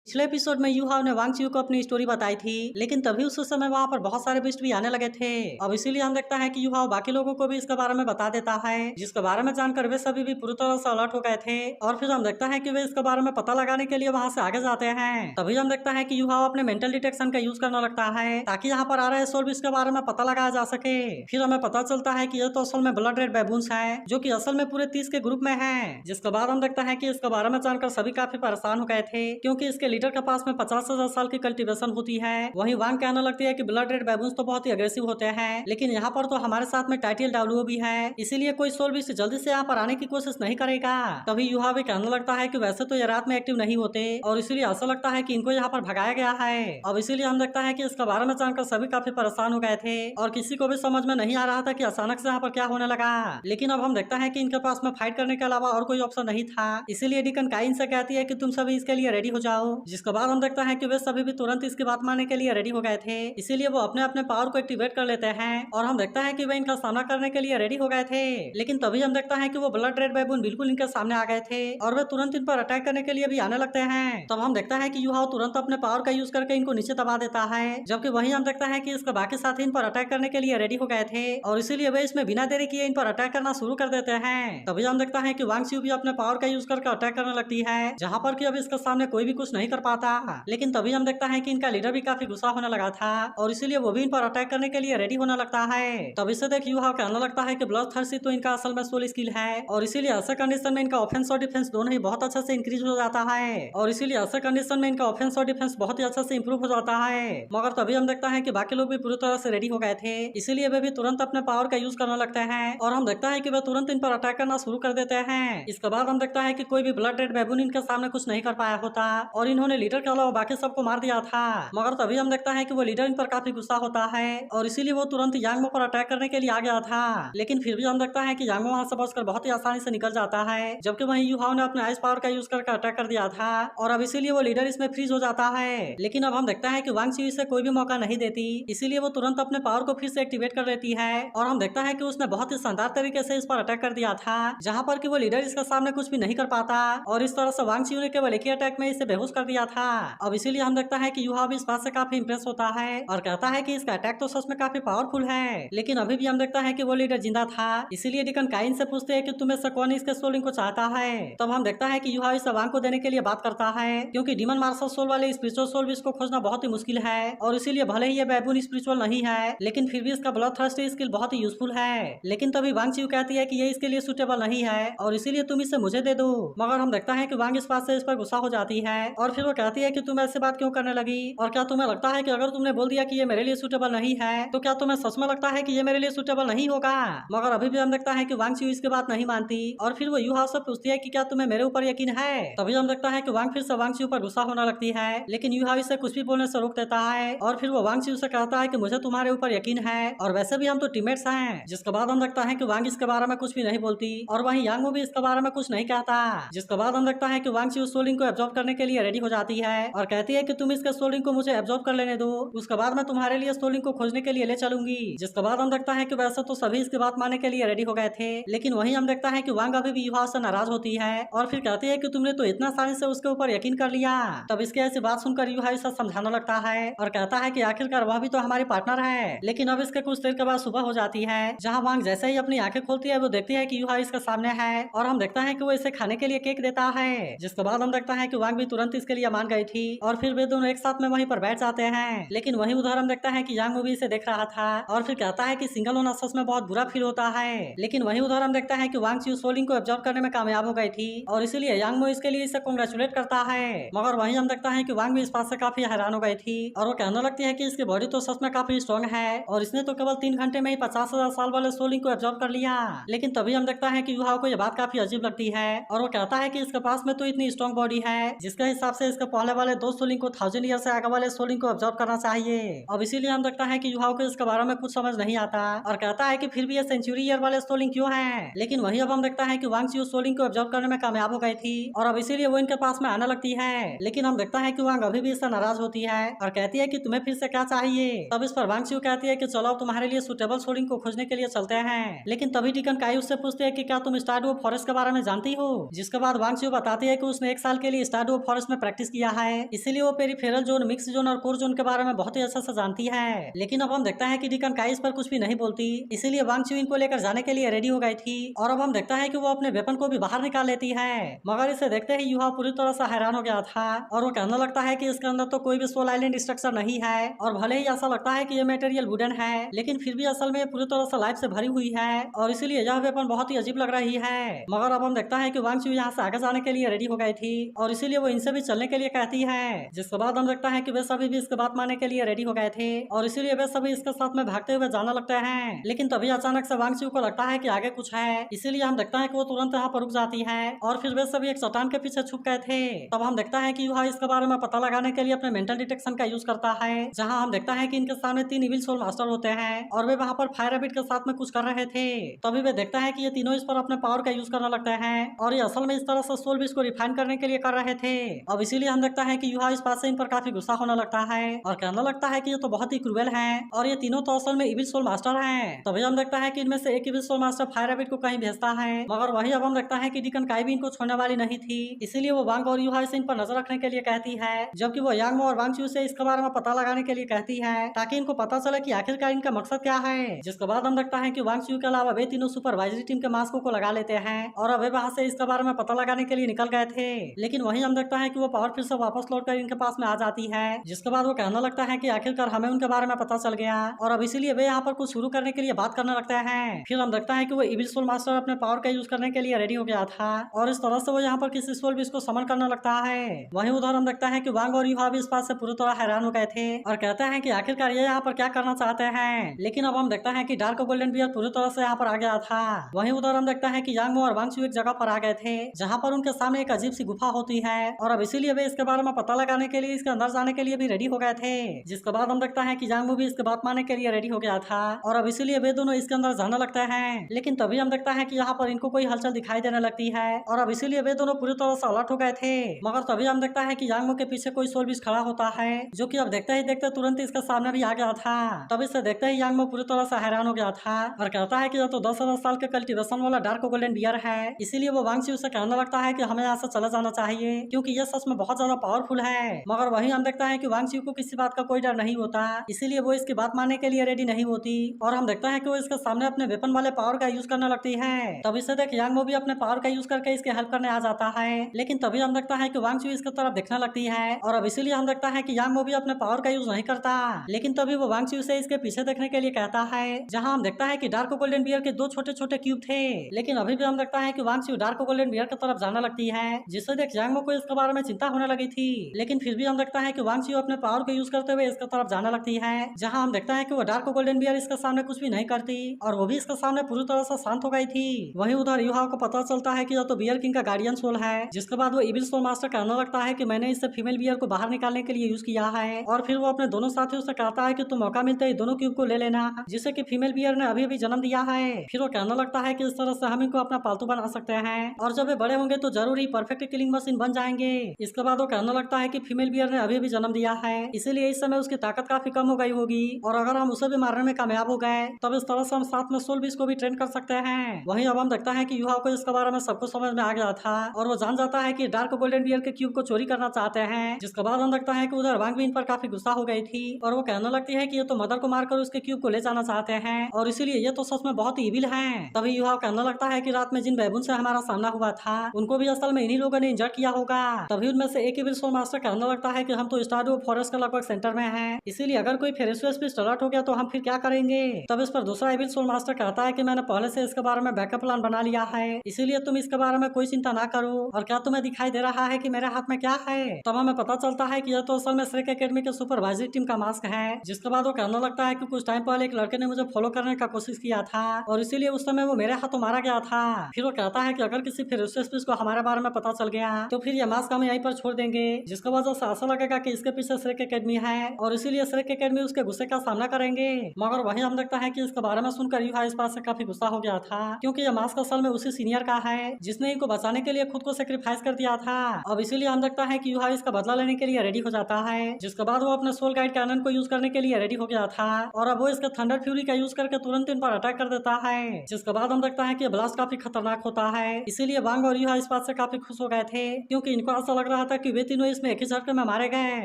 पिछले एपिसोड में यूहाव ने वांग चियू को अपनी स्टोरी बताई थी, लेकिन तभी उस समय वहाँ पर बहुत सारे बिस्ट भी आने लगे थे। अब इसीलिए हम देखता है कि यूहाव बाकी लोगों को भी इसके बारे में बता देता है, जिसके बारे में जानकर वे सभी भी पूरी तरह से अलर्ट हो गए थे। और फिर हम देखता है कि वे इसके बारे में पता लगाने के लिए वहाँ से आगे जाते हैं। तभी हम देखता है कि यूहाव अपने मेंटल डिटेक्शन का यूज करने लगता है, ताकि यहाँ पर आ रहे सोल्विस के बारे में पता लगाया जा सके। फिर हमें पता चलता है कि ये तो असल में ब्लड रेड बैबून्स है, जो कि असल में पूरे 30 के ग्रुप में है। जिसके बाद हम देखता है कि इसके बारे में जानकर सभी काफी परेशान हो गए थे, क्योंकि इसके लीडर के पास में 50,000 साल की कल्टीवेशन होती है। वहीं वांग कहने लगती है कि ब्लड रेड बैबून्स तो बहुत ही अग्रेसिव होते हैं, लेकिन यहाँ पर तो हमारे साथ में टाइटिल डब्ल्यू भी है, इसीलिए कोई सोल भी जल्दी से यहाँ पर आने की कोशिश नहीं करेगा। तभी यूहा भी कहने लगता है कि वैसे तो ये रात में एक्टिव नहीं होते, और इसीलिए ऐसा लगता है कि इनको यहाँ पर भगाया गया है। अब इसीलिए हम देखता है कि इसके बारे में जानकर सभी काफी परेशान हो गए थे, और किसी को भी समझ में नहीं आ रहा था कि अचानक से यहाँ पर क्या होने लगा। लेकिन अब हम देखता है कि इनके पास में फाइट करने के अलावा और कोई ऑप्शन नहीं था, इसीलिए डिकन काइन से कहती है कि तुम सभी इसके लिए रेडी हो जाओ। जिसके बाद हम देखता है कि वे सभी भी तुरंत इसकी बात मानने के लिए रेडी हो गए थे, इसीलिए वो अपने अपने पावर को एक्टिवेट कर लेते हैं। और हम देखता है कि वे इनका सामना करने के लिए रेडी हो गए थे। लेकिन तभी हम देखता है कि वो ब्लड रेड बैबून बिल्कुल इनके सामने आ गए थे, और वे तुरंत इन पर अटैक करने के लिए भी आने लगते हैं। तब हम देखता है कि यूहाव तुरंत अपने पावर का यूज करके इनको नीचे दबा देता है, जबकि वहीं हम देखता है कि इसके बाकी साथी इन पर अटैक करने के लिए रेडी हो गए थे, और इसीलिए वे इसमें बिना देरी किए इन पर अटैक करना शुरू कर देते हैं। तभी हम देखता है कि वांग चियू भी अपने पावर का यूज करके अटैक करने लगती है, जहाँ पर कि अब इसके सामने कोई भी कुछ नहीं कर पाता। लेकिन तभी हम देखता है कि इनका लीडर भी काफी गुस्सा होने लगा था, और इसीलिए वो भी इन पर अटैक करने के लिए रेडी होने लगता है। तब इसे देख यूहाव कहने लगता है कि ब्लड थर्स्टी तो इनका असल में सोल स्किल है, और इसीलिए ऐसे कंडीशन में इनका ऑफेंस और डिफेंस दोनों ही बहुत अच्छे से इंक्रीज हो जाता है, और इसीलिए ऐसे कंडीशन में इनका ऑफेंस और डिफेंस बहुत ही अच्छे से इंप्रूव हो जाता है। मगर तभी हम देखता है कि बाकी लोग भी पूरी तरह से रेडी हो गए थे, इसीलिए वे भी तुरंत अपने पावर का यूज करने लगते हैं, और हम देखता है कि वे तुरंत इन पर अटैक करना शुरू कर देते हैं। इसके बाद हम देखता है कि कोई भी ब्लड रेड बैबून इनके सामने कुछ नहीं कर पाया होता, और इन्होंने लीडर के अलावा बाकी सबको मार दिया था। मगर तभी हम देखता है कि वो लीडर इन पर काफी गुस्सा होता है, और इसीलिए वो तुरंत यांगमो पर अटैक करने के लिए आ गया था। लेकिन फिर भी हम देखता है कि यांगमो वहां से बचकर बहुत ही आसानी से निकल जाता है, जबकि वहीं यूहाव ने अपने आइस पावर का यूज करके अटैक कर दिया था, और अब इसीलिए वो लीडर इसमें फ्रीज हो जाता है। लेकिन अब हम देखता है कि वांग चियू इसे कोई भी मौका नहीं देती, इसीलिए वो तुरंत अपने पावर को फिर से एक्टिवेट कर लेती है, और हम देखता है कि उसने बहुत ही शानदार तरीके से इस पर अटैक कर दिया था, जहाँ पर कि वो लीडर इसके सामने कुछ भी नहीं कर पाता, और इस तरह से वांग चियू ने केवल एक ही अटैक में इसे बेहोश कर दिया था। अब इसीलिए हम देखता है कि यूहाव भी इस बात से काफी इंप्रेस होता है, और कहता है कि इसका अटैक तो सच में काफी पावरफुल है। लेकिन अभी भी हम देखता है कि वो लीडर जिंदा था, इसीलिए डिकन काइन से पूछते हैं कि तुम्हें से कौन इसके सोलिंग को चाहता है। तब हम देखता है कि यूहाव इसे वांग को देने के लिए बात करता है, क्योंकि डीमन मार्शल सोल वाले स्पिरिचुअल सोल भी इसको खोजना बहुत ही मुश्किल है, और इसीलिए भले ही ये बैबून स्पिरिचुअल नहीं है, लेकिन फिर भी इसका ब्लड थर्स्ट स्किल बहुत ही यूजफुल है। लेकिन तभी वांग चियू कहती है कि ये इसके लिए सुटेबल नहीं है, और इसीलिए तुम इसे मुझे दे दो। मगर हम देखता है कि वांग इस बात से इस पर गुस्सा हो जाती है, और फिर वो कहती है कि तुम ऐसी बात क्यों करने लगी, और क्या तुम्हें लगता है कि अगर तुमने बोल दिया कि ये मेरे लिए सुटेबल नहीं है, तो क्या तुम्हें सच में लगता है कि ये मेरे लिए सुटेबल नहीं होगा। मगर अभी भी हम देखता है कि वांग चियू इसकी बात नहीं मानती, और फिर वो यूहाव से पूछती है कि क्या तुम्हें मेरे ऊपर यकीन है। तभी हम देखता है कि वांग फिर से वांग चियू पर गुस्सा होने लगती है, लेकिन यूहाव इसे कुछ भी बोलने से रोक देता है, और फिर वो वांग चियू से कहता है कि मुझे तुम्हारे ऊपर यकीन है, और वैसे भी हम तो टीममेट्स हैं। जिसके बाद हम देखता है कि वांग इसके बारे में कुछ भी नहीं बोलती, और वहीं यांगमो भी इसके बारे में कुछ नहीं कहता। जिसके बाद हम देखता है कि वांग चियू सोलिंग को एब्जॉर्ब करने के लिए रेडी हो जाती है, और कहती है कि तुम इसके सोलिंग को मुझे एब्जॉर्ब कर लेने दो, उसके बाद मैं तुम्हारे लिए सोलिंग को खोजने के लिए ले चलूंगी। जिसके बाद हम देखता है कि वैसे तो सभी इसकी बात मानने के लिए रेडी हो गए थे, लेकिन वहीं हम देखता है कि वांग अभी भी यूहाव से नाराज होती है, और फिर कहती है कि तुमने तो इतना आसानी से उसके ऊपर यकीन कर लिया। तब इसकी ऐसी बात सुनकर यूहाव इसे समझाने लगता है, और कहता है कि आखिरकार वह भी तो हमारी पार्टनर है। लेकिन अब इसके कुछ देर के बाद सुबह हो जाती है, जहाँ वांग जैसे ही अपनी आंखें खोलती है वो देखती है कि यूहाव इसके सामने है, और हम देखता है कि वो इसे खाने के लिए केक देता है। जिसके बाद हम देखता है कि वांग भी तुरंत इसके लिए मान गई थी, और फिर वे दोनों एक साथ में वहीं पर बैठ जाते हैं। लेकिन वहीं उधर हम देखता है कि यांग मूवी इसे देख रहा था, और फिर कहता है कि सिंगल होना सच में बहुत बुरा फील होता है। लेकिन वहीं उधर हम देखता है कि वांग चियू सोलिंग को एब्जॉर्ब करने में कामयाब हो गई थी, और इसीलिए यांग मो इसके लिए इसे कांग्रेचुलेट करता है। मगर वहीं हम देखता है कि वांग भी इस बात से काफी हैरान हो गई थी, और वो कहने लगती है कि इसकी बॉडी तो सच में काफी स्ट्रॉन्ग है, और इसने तो केवल 3 घंटे में ही 50,000 साल वाले सोलिंग को एब्जॉर्ब कर लिया। लेकिन तभी हम देखता है कि यूहाव को यह बात काफी अजीब लगती है, और वो कहता है कि इसके पास में तो इतनी स्ट्रॉन्ग बॉडी है, जिसके हिसाब से इसके पहले वाले 2 सोलिंग को 1000 ईयर से आगे वाले सोलिंग को एब्जॉर्ब करना चाहिए। अब इसीलिए हम देखता है कि यूहाव को इसके बारे में कुछ समझ नहीं आता, और कहता है कि फिर भी ये सेंचुरी ईयर वाले सोलिंग क्यों है। लेकिन वहीं अब हम देखता है कि वांग चियू सोलिंग को एब्जॉर्ब करने में कामयाब हो गई थी, और अब इसीलिए वो इनके पास में आने लगती है। लेकिन हम देखता है कि वांग अभी भी इससे नाराज होती है, और कहती है कि तुम्हें फिर से क्या चाहिए। तब इस पर वांग चियू कहती है कि चलो तुम्हारे लिए सुटेबल सोलिंग को खोजने के लिए चलते हैं। लेकिन तभी डिकन काई उससे पूछते हैं कि क्या तुम स्टारडू फॉरेस्ट के बारे में जानती हो। जिसके बाद वांग चियू बताती है कि उसने 1 साल के लिए स्टारडू फॉरेस्ट में प्रैक्टिस किया है, इसीलिए वो पेरिफेरल जोन, मिक्स जोन और कोर जोन के बारे में बहुत ही अच्छा से जानती है। लेकिन अब हम देखता है कि डीकन काई इस पर कुछ भी नहीं बोलती, इसीलिए वांग चुइंग को लेकर जाने के लिए रेडी हो गई थी। और अब हम देखता है कि वो अपने वेपन को भी बाहर निकाल लेती है, मगर इसे देखते ही युहा पूरी तरह से हैरान हो गया था और वो कहने लगता है कि इसके अंदर तो कोई भी सोल आइलैंड स्ट्रक्चर नहीं है, और भले ही ऐसा लगता है कि ये मटेरियल वुडन है, लेकिन फिर भी असल में पूरी तरह से लाइफ से भरी हुई है और इसीलिए यह वेपन बहुत ही अजीब लग रही है। मगर अब हम देखता है कि वांग चू यहाँ से आगे जाने के लिए रेडी हो गई थी और इसीलिए वो इनसे भी चलने के लिए कहती है, जिसके बाद हम देखता है कि वे सभी भी इसके बात मानने के लिए रेडी हो गए थे और इसीलिए वे सभी इसके साथ में भागते हुए जाने लगते हैं। लेकिन तभी अचानक से वांग चू को लगता है कि आगे कुछ है, इसीलिए हम देखता है कि वो तुरंत यहाँ पर रुक जाती है और फिर वे सभी एक चट्टान के पीछे छुप गए थे। तब हम देखता है कि युहा इसके बारे में पता लगाने के लिए अपने मेंटल डिटेक्शन का यूज करता है, जहाँ हम देखता है कि इनके सामने 3 इविल सोल मास्टर होते हैं और वे वहाँ पर फायर रैबिट के साथ में कुछ कर रहे थे। तभी वे देखता है कि ये तीनों इस पर अपने पावर का यूज करने लगते हैं और ये असल में इस तरह से सोल बीज को रिफाइन करने के लिए कर रहे थे। अब इसीलिए हम देखता है कि युहा इस बात से इन पर काफी गुस्सा होने लगता है और कहने लगता है कि ये तो बहुत ही क्रूएल है और ये तीनों तो असल में इविल सोल मास्टर हैं। तभी हम देखता है कि इनमें से एक evil soul master fire rabbit को कहीं भेजता है, मगर वही अब हम देखता है कि डीकन काई भी इनको छोड़ने वाली नहीं थी, इसीलिए वो वांग और युहा से इन पर नजर रखने के लिए कहती है, जबकि वो यांगमो और वांग चू से इसके बारे में पता लगाने के लिए कहती है ताकि इनको पता चले कि आखिरकार इनका मकसद क्या है। जिसके बाद हम देखता है कि वांग चू के अलावा वे तीनों सुपरवाइजरी टीम के मास्कों को लगा लेते हैं और वे वहां से इसके बारे में पता लगाने के लिए निकल गए थे। लेकिन वहीं हम देखता है कि वो पावर फिर से वापस लौटकर इनके पास में आ जाती है, जिसके बाद वो कहने लगता है कि आखिरकार हमें उनके बारे में पता चल गया और अब इसीलिए वे यहाँ पर कुछ शुरू करने के लिए बात करने लगते हैं। फिर हम देखता है कि वो इविल सोल मास्टर अपने पावर का यूज करने के लिए रेडी हो गया था और इस तरह से वो यहाँ पर किसी सोल बीज को समन करने लगता है। वहीं उधर हम देखता है कि वांग और युहा भी इस बात से पूरी तरह हैरान हो गए थे और कहते हैं कि आखिरकार ये यहाँ पर क्या करना चाहते हैं। लेकिन अब हम देखता है कि डार्क गोल्डन बियर पूरी तरह से यहाँ पर आ गया था। वहीं उधर हम देखता है कि यांगमो और वांग चू एक जगह पर आ गए थे जहाँ पर उनके सामने एक अजीब सी गुफा होती है और अब इसीलिए वे इसके बारे में पता लगाने के लिए इसके अंदर जाने के लिए भी रेडी हो गए थे। जिसके बाद हम देखता है कि यांगमो भी इसके बात मानने के लिए रेडी हो गया था और अब इसीलिए वे दोनों इसके अंदर जाने लगते हैं। लेकिन तभी हम देखता है कि यहाँ पर इनको कोई हलचल दिखाई देने लगती है और अब इसीलिए वे दोनों पूरी तरह से अलर्ट हो गए थे। मगर तभी हम देखता है कि यांगमो के पीछे कोई सोल बीज खड़ा होता है जो कि अब देखते ही देखते तुरंत इसके सामने भी आ गया था। तभी से देखते ही यांगमो पूरी तरह से हैरान हो गया था और कहता है कि यह तो 10,000 साल के कल्टीवेशन वाला डार्क गोल्डन बियर है, इसीलिए वो वांग चू से कहने लगता है कि हमें यहाँ से चला जाना चाहिए क्योंकि यह सच में बहुत ज्यादा पावरफुल है। मगर वहीं हम देखता है कि वांग चू को किसी बात का कोई डर नहीं होता, इसीलिए वो इसकी बात मानने के लिए रेडी नहीं होती और हम देखता है कि वो इसके सामने अपने वेपन वाले पावर का यूज करने लगती है। तभी से देख यांगमो भी अपने पावर का यूज करके इसके हेल्प करने आ जाता है। लेकिन तभी हम देखता है कि वांग चू इसकी तरफ देखने लगती है और अब इसीलिए हम देखता है कि यांगमो भी अपने पावर का यूज नहीं करता। लेकिन तभी वो वांग चू से इसके पीछे देखने के लिए कहता है, जहाँ हम देखता है कि डार्क गोल्डन बियर के 2 छोटे छोटे क्यूब थे। लेकिन अभी भी हम देखता है कि वांग चू डार्क गोल्डन बियर की तरफ जाने लगती है, जिससे देख यांगमो को इसके बारे में चिंता होने लगी थी। लेकिन फिर भी हम देखता है कि वांग चू अपने पावर को यूज करते हुए इसके तरफ जाने लगती है, जहाँ हम देखता है कि वो डार्क गोल्डन बियर इसके सामने कुछ भी नहीं करती और वो भी इसके सामने पूरी तरह से शांत हो गई थी। वहीं उधर युहा को पता चलता है कि यह तो बियर किंग का गार्डियन सोल है, जिसके बाद वो इविल सोल मास्टर कहने लगता है कि मैंने इससे फीमेल बियर को बाहर निकालने के लिए यूज किया है और फिर वो अपने दोनों साथियों से कहता है कि तुम मौका मिलते ही दोनों क्यूब को ले लेना, जिससे कि फीमेल बियर ने अभी जन्म दिया है। फिर वो कहने लगता है कि इस तरह से हम इनको अपना पालतू बना सकते हैं और जब वे बड़े होंगे तो जरूर ही परफेक्ट किलिंग मशीन बन जाएंगे। इसके बाद वो कहने लगता है कि फीमेल बियर ने अभी जन्म दिया है, इसीलिए इस समय उसकी ताकत काफी कम हो गई होगी और अगर हम उसे भी मारने में कामयाब हो गए तब इस तरह से हम साथ में सोल बीज को भी ट्रेन कर सकते हैं। वहीं अब हम देखता है कि युहा को इसके बारे में सबको समझ में आ गया था और वो जान जाता है कि डार्क गोल्डन बियर के क्यूब को चोरी करना चाहते हैं। जिसके बाद हम देखता है कि उधर वांग भी इन पर काफी गुस्सा हो गई थी और वो कहने लगती है कि ये तो मदर को मारकर उसके क्यूब को ले जाना चाहते हैं और इसीलिए ये तो सच में बहुत ही इविल है। तभी युहा कहने लगता है कि रात में जिन बैबून से हमारा सामना हुआ था उनको भी असल में इन्हीं लोगों ने इंजर्ड किया होगा। तभी उनमें से एक इविल सोल मास्टर कहने लगता है कि हम तो स्टारडू फॉरेस्ट के लगभग सेंटर में हैं, इसीलिए अगर कोई फेरेसियस भी स्टार्ट हो गया तो हम फिर क्या करेंगे। तब इस पर दूसरा इविल सोल मास्टर कहता है कि मैंने पहले से इसके बारे में बैकअप प्लान बना लिया है, इसीलिए तुम इसके बारे में कोई चिंता ना करो। और क्या तुम्हें दिखाई दे रहा है कि मेरे हाथ में क्या है। तब हमें पता चलता है कि यह तो असल में श्रेक एकेडमी के सुपरवाइजरी टीम का मास्क है। जिसके बाद वो कहने लगता है कि कुछ टाइम पहले एक लड़के ने मुझे फॉलो करने का कोशिश किया था और इसीलिए उस समय वो मेरे हाथों मारा गया था। फिर वो कहता है कि अगर किसी फेरेसियस को हमारे बारे में पता चल गया तो फिर यह मास्क हम यहीं पर छोड़ देंगे, जिसकी वजह से ऐसा लगेगा कि इसके पीछे श्रेक एकेडमी है और इसीलिए श्रेक एकेडमी उसके गुस्से का सामना करेंगे। मगर वहीं हम देखता है कि इसके बारे में सुनकर युहा इस बात से काफी गुस्सा हो गया था क्योंकि यह मास्क असल में उसी सीनियर का है जिसने इनको बचाने के लिए खुद को सेक्रीफाइस कर दिया था। अब इसीलिए हम देखता है कि युहा इसका बदला लेने के लिए रेडी हो जाता है, जिसके बाद वो अपने सोल गाइड कैनन को यूज करने के लिए रेडी हो गया था और अब वो इसके थंडर फ्यूरी का यूज करके तुरंत इन पर अटैक कर देता है। जिसके बाद हम देखता है कि ब्लास्ट काफी खतरनाक होता है, इसीलिए वांग और युहा इस बात से काफी खुश हो गए थे क्योंकि इनको ऐसा लग रहा रहा था कि वे तीनों इसमें एक ही झटके में मारे गए,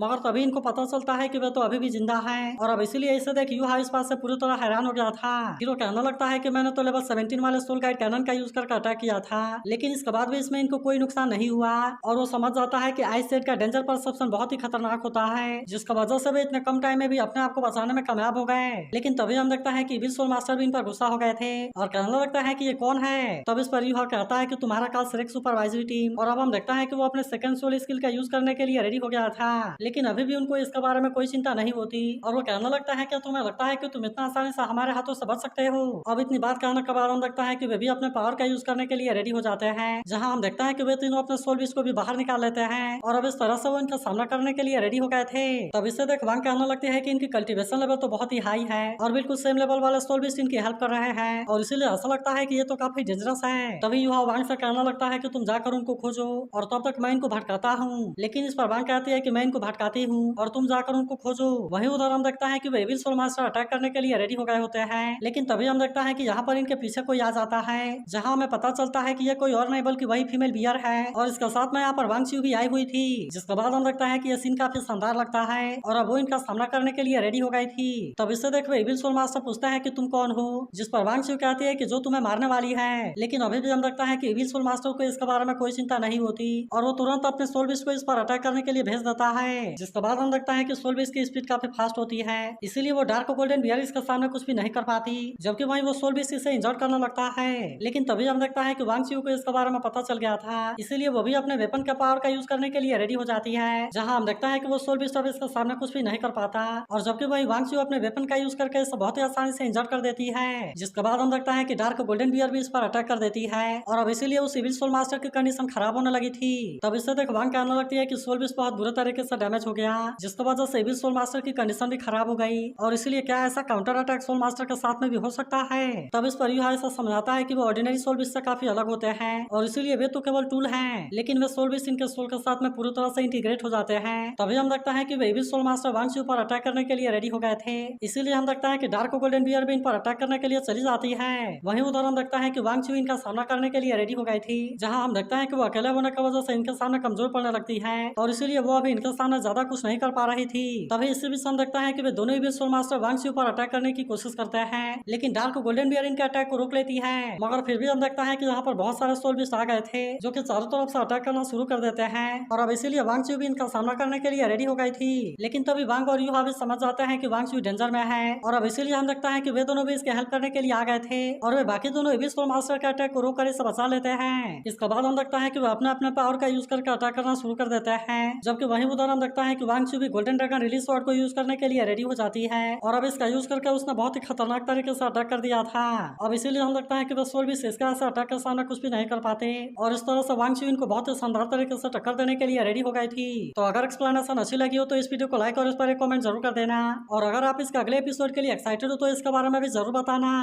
मगर तभी इनको पता चलता है कि वे तो अभी भी जिंदा हैं। और अब इसीलिए इसे देख यूहा इस बात से पूरी तरह हैरान हो गया था। हीरो कहने लगता है कि मैंने तो लेवल 17 वाले सोल गाइड कैनन का यूज करके अटैक किया था, लेकिन इसके बाद भी इसमें इनको कोई नुकसान नहीं हुआ। और वो समझ जाता है कि आइस सेड का डेंजर परसेप्शन बहुत ही खतरनाक होता है, जिसका वजह से वे इतने कम टाइम में भी अपने आप को बचाने में कामयाब हो गए। लेकिन तभी हम देखता है कि इविल सोल मास्टर भी इन पर गुस्सा हो गए थे और कहने लगता है कि ये कौन है। तब इस पर यूहा कहता है कि तुम्हारा कल सिरेक्स सुपरवाइजरी टीम। और अब हम देखता है कि वो अपने सेकंड सोल स्किल का यूज करने के लिए रेडी हो गया था, लेकिन अभी भी उनको इसके बारे में कोई चिंता नहीं होती। और वो कहने लगता है कि तुम्हें लगता है कि तुम इतना आसानी से हमारे हाथों से बच सकते हो। अब इतनी बात कहने के बाद हम देखता है कि वे भी अपने पावर का यूज करने के लिए रेडी हो जाते हैं, जहां हम देखता है कि वे तीनों अपने सोल बीज को भी बाहर निकाल लेते हैं। और अब इस तरह से वो इनका सामना करने के लिए रेडी हो गए थे। तब इससे देख वांग कहने लगती है कि इनकी कल्टीवेशन लेवल तो बहुत ही हाई है और बिल्कुल सेम लेवल वाले सोल बीज इनकी हेल्प कर रहे हैं, और इसीलिए ऐसा लगता है कि ये तो काफी डेंजरस है। तभी यूहा वांग से कहने लगता है कि तुम जाकर उनको खोजो और तब तक मैं इनको भटकाता हूँ। लेकिन इस पर वांग कहती है कि मैं इनको भटकाती हूँ और तुम जाकर उनको खोजो। वहीं उधर हम देखता है कि वे एविल सोल मास्टर अटैक करने के लिए रेडी हो गए होते हैं, लेकिन तभी हम देखता है कि यहाँ पर इनके पीछे कोई आ जाता है, जहाँ हमें पता चलता है कि ये कोई और नहीं बल्कि वही फीमेल बियर है और इसके साथ में यहाँ पर वांग चियू भी आई हुई थी। जिसके बाद हम देखता है कि ये सीन काफी शानदार लगता है और अब वो इनका सामना करने के लिए रेडी हो गई थी। तब इससे देख वे एविल सोल मास्टर पूछता है कि तुम कौन हो, जिस पर वांग चियू कहती है कि जो तुम्हें मारने वाली है। लेकिन अभी भी हम देखता है कि एविल सोल मास्टर को इसके बारे में कोई चिंता नहीं होती और वो तुरंत अपने सोल बीज को इस पर अटैक करने के लिए भेज देता है। जिसके बाद हम देखता है कि सोल बीज की स्पीड काफी फास्ट होती है, इसीलिए वो डार्क गोल्डन बियर इसके सामने कुछ भी नहीं कर पाती, जबकि वहीं वो सोल बीज इसे इंजर्ड करने लगता है। लेकिन तभी हम देखता है कि वांग चियू को इसके बारे में पता चल गया था, इसीलिए वो भी अपने वेपन के पावर का यूज करने के लिए रेडी हो जाती है, जहाँ हम देखता है कि वो सोल बीज अब इसके सामने कुछ भी नहीं कर पाता और जबकि वही वांग चियू अपने वेपन का यूज करके इसे बहुत ही आसानी से इंजर्ड कर देती है। जिसके बाद हम देखता है कि डार्क गोल्डन बियर भी इस पर अटैक कर देती है और अब इसीलिए उस एविल सोल मास्टर की कंडीशन खराब होने लगी थी। तब इससे देख वांग कहने लगती है कि सोल बीज बहुत बुरे तरीके से डैमेज हो गया, जिसकी वजह से एविल सोल मास्टर की कंडीशन भी खराब हो गई और इसीलिए क्या ऐसा काउंटर अटैक सोल मास्टर के साथ में भी हो सकता है। तब इस पर यूहा ऐसा समझाता है कि वो ऑर्डिनरी सोल बीज से काफी अलग होते हैं और इसीलिए वे तो केवल टूल हैं, लेकिन वे सोल बीज इनके सोल के साथ में पूरी तरह से इंटीग्रेट हो जाते हैं। तभी हम देखता है कि वे एविल सोल मास्टर वांग चियू पर अटैक करने के लिए रेडी हो गए थे, इसीलिए हम देखता है कि डार्क गोल्डन बियर भी इन पर अटैक करने के लिए चली जाती है। वहीं उधर हम देखता है कि वांग चियू इनका सामना करने के लिए रेडी हो गई थी, जहां हम देखता है कि वो अकेले होने की वजह से इनके सामने कमजोर पड़ने लगती है और इसीलिए वो अभी इनके सामने ज्यादा कुछ नहीं कर पा रही थी। तभी इसी बीच हम देखता है कि वे दोनों एविल सोल मास्टर वांग चियू पर अटैक करने की कोशिश करते हैं, लेकिन डार्क गोल्डन बियर इनके अटैक को रोक लेती है। मगर फिर भी हम देखता है कि यहाँ पर बहुत सारे सोल बीस्ट आ गए थे जो कि चारों तरफ से अटैक करना शुरू कर देते हैं और अब इसीलिए वांग चियू भी इनका सामना करने के लिए रेडी हो गई थी। लेकिन तभी वांग और यूहा भी समझ जाते हैं कि वांग चियू डेंजर में है और अब इसीलिए हम देखता है कि वे दोनों भी इसके हेल्प करने के लिए आ गए थे और वे बाकी दोनों एविल सोल मास्टर के अटैक को रोक कर इसे बचा लेते हैं। इसके बाद हम देखता है कि वे अपने अपने पावर का यूज करके अटैक करना शुरू कर देते हैं, जबकि वहीं उधर हम देखता है कि वांग चियू भी गोल्डन ड्रैगन रिलीज स्वॉर्ड को यूज करने के लिए रेडी हो जाती है और अब इसका यूज करके उसने बहुत ही खतरनाक तरीके से अटैक कर दिया था। अब इसीलिए हम देखता है कि वे सोल भी इसका ऐसे अटैक के सामने कुछ भी नहीं कर पाते और इस तरह से वांग चियू इनको बहुत ही शानदार तरीके से टक्कर देने के लिए रेडी हो गई थी। तो अगर एक्सप्लेनेशन अच्छी लगी हो तो इस वीडियो को लाइक और इस पर एक कमेंट जरूर कर देना और अगर आप इसके अगले एपिसोड के लिए एक्साइटेड हो तो इसके बारे में भी जरूर बताना।